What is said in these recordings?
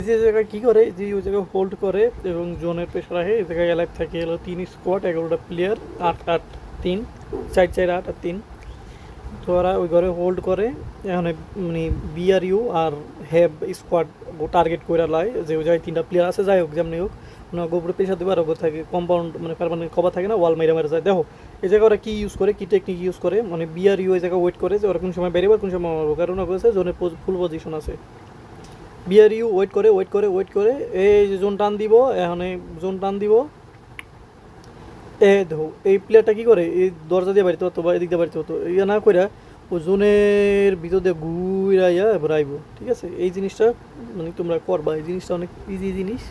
যে জায়গায় কী করে, যে ওই জায়গায় হোল্ড করে এবং জোনের প্রেশার রাখে, এই জায়গায় অ্যালাইভ থাকে হলো 3 স্কোয়াড, 11টা প্লেয়ার, 8-8-3, 4-4-8-3। তো ওরা ওই ঘরে হোল্ড করে। এখন মানে BRU R have squad target করে লাই যে ওই জায়গায় 3টা প্লেয়ার আছে, যাই হোক যেমনি হোক ওনার গোপরে প্রেশার দেবে আর ওপর থাকে কম্পাউন্ড মানে পারমানেন্ট কভার থাকে না, ওয়াল মেরে মেরে যায়। দেখো এই জায়গায় ওরা কী ইউজ করে, কী টেকনিক ইউজ করে, মানে বিআরইউ এই জায়গায় ওয়েট করে যে ওরা কোন সময় বেরোবে কোন সময় মারবো, কারণ ওরা করেছে জোনের ফুল পজিশন আছে। বিআরইউ ওয়েট করে ওয়েট করে ওয়েট করে এই যে জোন টান দিব, এখন জোন টান দিব। দেখো এই প্লেয়ারটা কী করে, এই দরজা দিয়ে বাড়িতে হতো বা এদিক দিয়ে বাড়িতে হতো, ইয়ে না করে ও জোনের ভিতর দিয়ে ঘুরাইয়া এবার আইব। ঠিক আছে, এই জিনিসটা মানে তোমরা করবা, এই জিনিসটা অনেক ইজি জিনিস।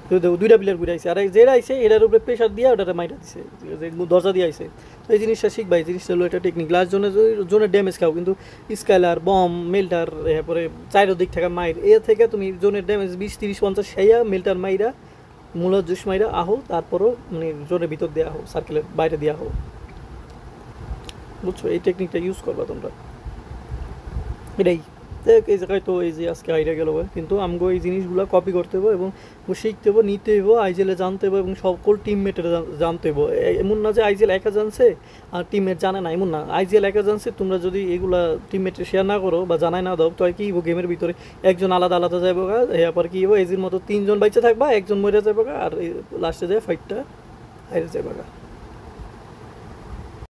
তো দেখো 2টা প্লেয়ার ঘুরে আইছে, আর যেটা আইছে এটার উপরে প্রেশার দিয়ে ওটা মাইটা দিছে, যে দরজা দিয়ে আইছে। তো এই জিনিসটা শিখবা, এই জিনিসটা হলো এটা টেকনিক। লাস্ট জোনের ড্যামেজ খাও, কিন্তু স্কাইলার বম মেল্টার এরপরে চাইরো দিক থেকে মাইর এ থেকে তুমি জোনের ড্যামেজ 20-30-50 সেইয়া মেল্টার মাইরা মূলত জুস মাইরা আহো, তারপরও মানে জোনের ভিতর দেওয়া হোক, সার্কেলের বাইরে দেওয়া হোক। বুঝছো, এই টেকনিকটা ইউজ করবা তোমরা, এটাই। দেখ এই জায়গায় তো এই যে আজকে আইডিয়া গেল, কিন্তু আমগো এই জিনিসগুলো কপি করতে হবে এবং শিখতে হবে, নিতে হইব, আইজেলে জানতে হবে এবং সকল টিমমেটের জানতে হইব। এমন না যে আইজেল একা জানছে আর টিমমেট জানে না, এমন না। আইজেল একা জানছে, তোমরা যদি এগুলা টিমমেটে শেয়ার না করো বা জানাই না দাও, তো কি গেমের ভিতরে একজন আলাদা আলাদা যাইব গা, এরপর কি হবো, এজির মতো 3জন বাইচে থাকবা, একজন মরে যাবো গা, আর লাস্টে যায় ফাইটটা হাইরে যাবে গা।